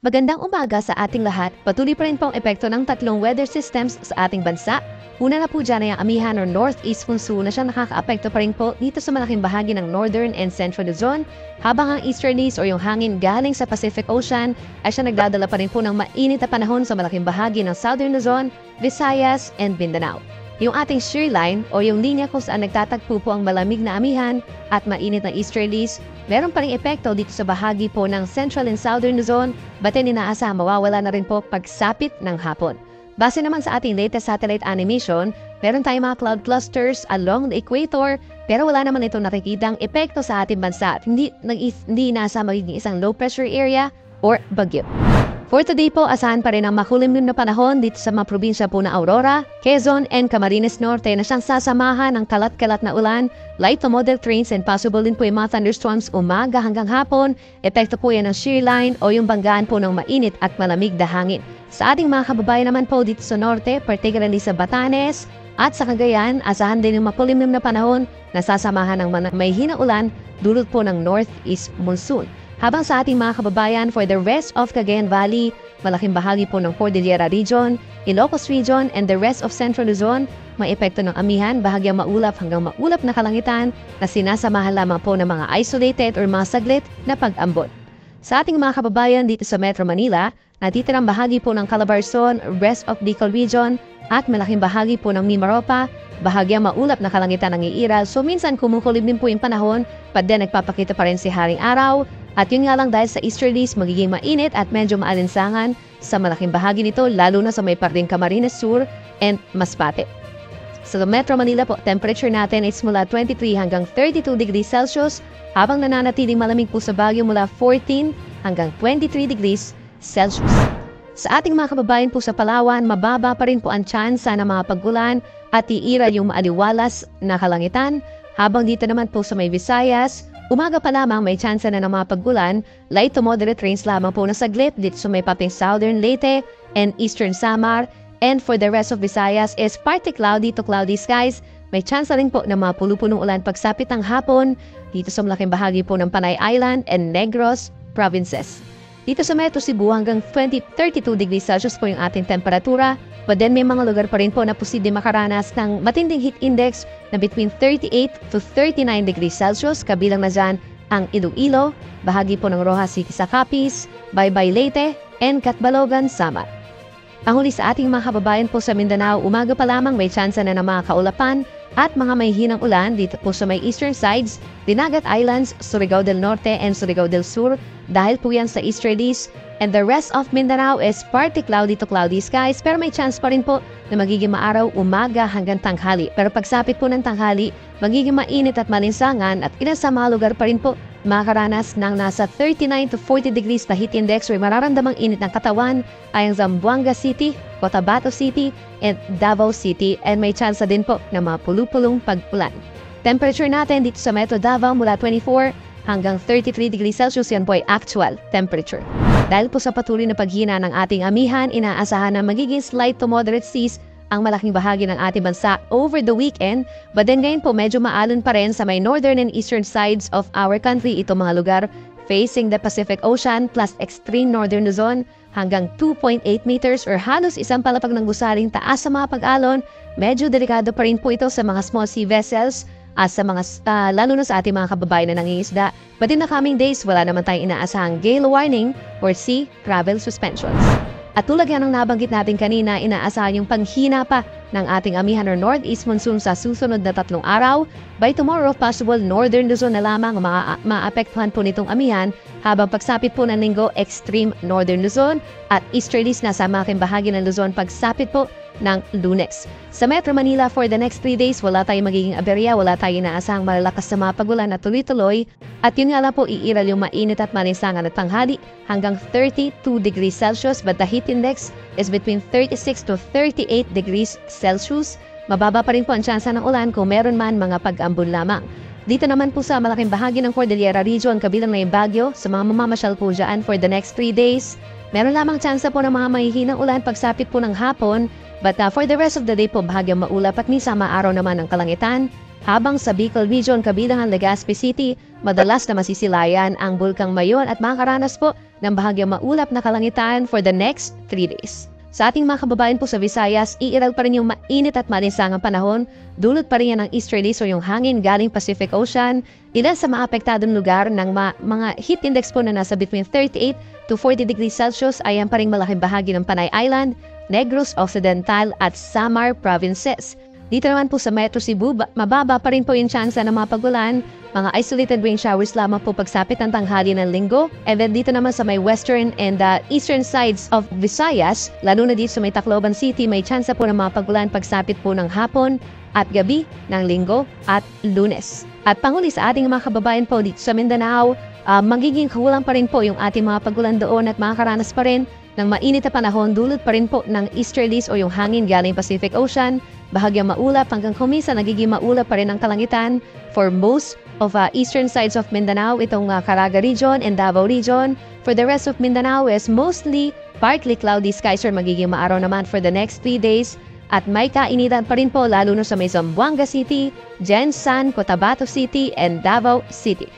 Magandang umaga sa ating lahat. Patuloy pa rin pong epekto ng tatlong weather systems sa ating bansa. Una na po dyan ay ang amihan or northeast monsoon na siya nakakaapekto pa rin po dito sa malaking bahagi ng northern and central Luzon, habang ang easterlies o yung hangin galing sa Pacific Ocean ay siya nagdadala pa rin po ng mainit na panahon sa malaking bahagi ng southern Luzon, Visayas, and Mindanao. Yung ating shear line o yung linya kung saan nagtatagpo po ang malamig na amihan at mainit na easterlies, meron pa ring epekto dito sa bahagi po ng central and southern Luzon, batin inaasahang mawawala na rin po pagsapit ng hapon. Base naman sa ating latest satellite animation, meron tayong mga cloud clusters along the equator, pero wala naman ito nakikitang epekto sa ating bansa at hindi nasa magiging isang low pressure area or bagyo. For today po, asahan pa rin ang makulimlim na panahon dito sa mga probinsya po na Aurora, Quezon, and Camarines Norte na siyang sasamahan ng kalat-kalat na ulan, light to moderate rains, and possible din po yung mga thunderstorms umaga hanggang hapon. Epekto po yan ng shear line o yung banggaan po ng mainit at malamig na hangin. Sa ating mga kababayan naman po dito sa Norte, particularly sa Batanes at sa Cagayan, asahan din yung makulimlim na panahon na sasamahan ng may hinaulan dulot po ng northeast monsoon. Habang sa ating mga kababayan for the rest of Cagayan Valley, malaking bahagi po ng Cordillera Region, Ilocos Region, and the rest of Central Luzon, may epekto ng amihan, bahagyang maulap hanggang maulap na kalangitan na sinasamahan lamang po ng mga isolated or mga saglit na pag-ambon. Sa ating mga kababayan dito sa Metro Manila, natitirang bahagi po ng Calabarzon, rest of Bicol Region, at malaking bahagi po ng Mimaropa, bahagyang maulap na kalangitan ng iiral. So minsan kumukulib din po yung panahon, but then nagpapakita pa rin si Haring Araw. At yun nga lang dahil sa easterlies, magiging mainit at medyo maalinsangan sa malaking bahagi nito, lalo na sa may parting Camarines Sur and Masbate. Sa Metro Manila po, temperature natin is mula 23 hanggang 32 degrees Celsius, habang nananatiling malamig po sa Baguio mula 14 hanggang 23 degrees Celsius. Sa ating mga kababayan po sa Palawan, mababa pa rin po ang tsansa na mga pag-ulan at iiral yung maaliwalas na kalangitan, habang dito naman po sa may Visayas, umaga pa lamang may tsansa na ng mga pag-ulan, light to moderate rains lamang po na saglit dito sa may paping southern Leyte and eastern Samar, and for the rest of Visayas is partly cloudy to cloudy skies. May tsansa rin po ng mga pulu-punong ulan pagsapit ng hapon dito sa malaking bahagi po ng Panay Island and Negros provinces. Dito sa Metro Cebu hanggang 32 degrees Celsius po yung ating temperatura, but then may mga lugar pa rin po na posible makaranas ng matinding heat index na between 38 to 39 degrees Celsius, kabilang na dyan ang Iloilo, bahagi po ng Rojas City sa Capiz, Baybay Leyte, and Catbalogan, Samar. Ang huli sa ating mga kababayan po sa Mindanao, umaga pa lamang may tsansa na ng mga kaulapan at mga may hinang ulan dito po sa may eastern sides, Dinagat Islands, Surigao del Norte, and Surigao del Sur, dahil po yan sa easterlies, and the rest of Mindanao is partly cloudy to cloudy skies, pero may chance pa rin po na magiging maaraw umaga hanggang tanghali. Pero pagsapit po ng tanghali, magiging mainit at malinsangan at ilan sa mga lugar pa rin po makaranas ng nasa 39 to 40 degrees na heat index or mararamdamang init ng katawan ay ang Zamboanga City, Cotabato City, and Davao City, and may chance din po na mga pulu-pulong pag-ulan. Temperature natin dito sa Metro Davao mula 24 hanggang 33 degrees Celsius, yan po ay actual temperature. Dahil po sa patuloy na paghina ng ating amihan, inaasahan na magiging slight to moderate seas ang malaking bahagi ng ating bansa over the weekend, but then ngayon po medyo maalon pa rin sa may northern and eastern sides of our country itong mga lugar facing the Pacific Ocean plus extreme northern Luzon hanggang 2.8 meters or halos isang palapag ng gusaling taas sa mga pag-alon. Medyo delikado pa rin po ito sa mga small sea vessels at sa mga lalo na sa ating mga kababayan na nangingisda. But in the coming days, wala naman tayong inaasahang gale warning or sea travel suspensions. At tulad yan ang nabanggit natin kanina, inaasahan yung panghina pa ng ating amihan or northeast monsoon sa susunod na 3 araw. By tomorrow, possible northern Luzon na lamang maapektuhan po nitong amihan, habang pagsapit po ng linggo, extreme northern Luzon at easterlies na sa malaking bahagi ng Luzon pagsapit po ng Lunes. Sa Metro Manila for the next 3 days, wala tayong magiging aberya, wala tayong inaasahang malalakas na mga pagulan na tuloy-tuloy. At yun nga lang po, iiral yung mainit at malinsangan at tanghali hanggang 32 degrees Celsius, but the heat index is between 36 to 38 degrees Celsius. Mababa pa rin po ang tsansa ng ulan kung meron man mga pag-ambon lamang. Dito naman po sa malaking bahagi ng Cordillera Region, kabilang na yung Baguio, sa mga mamamasyal po dyan for the next 3 days, meron lamang tsansa po ng mga mahihinang ulan pagsapit po ng hapon. But for the rest of the day po, bahagyang maulap at minsan maaraw naman ang kalangitan. Habang sa Bicol Region kabilang ang Legazpi City, madalas na masisilayan ang Bulkang Mayon at makakaranas po ng bahagyang maulap na kalangitan for the next 3 days. Sa ating mga kababayan po sa Visayas, iiral pa rin yung mainit at malinsangang panahon, dulot pa rin yan ng easterlies o yung hangin galing Pacific Ocean. Ilan sa maapektadong lugar ng mga heat index po na nasa between 38 to 40 degrees Celsius ay ang paring malaking bahagi ng Panay Island, Negros Occidental at Samar provinces. Dito naman po sa Metro Cebu, mababa pa rin po yung tsansa ng mga pagulan, mga isolated rain showers lamang po pagsapit ng tanghali ng linggo. And then dito naman sa may western and eastern sides of Visayas, lalo na dito sa may Tacloban City, may tsansa po ng mga pagulan pagsapit po ng hapon at gabi ng linggo at Lunes. At panghuli sa ating mga kababayan po dito sa Mindanao, magiging kakulang pa rin po yung ating mga pagulan doon at makakaranas pa rin ng mainit na panahon, dulot pa rin po ng easterlies o yung hangin galing Pacific Ocean, bahagyang maulap hanggang kumisa nagiging maulap pa rin ang kalangitan for most of eastern sides of Mindanao, itong Caraga region and Davao region. For the rest of Mindanao is mostly partly cloudy skies or magiging maaraw naman for the next 3 days. At may kainitan pa rin po lalo na sa may Zamboanga City, Jensan, Cotabato City and Davao City.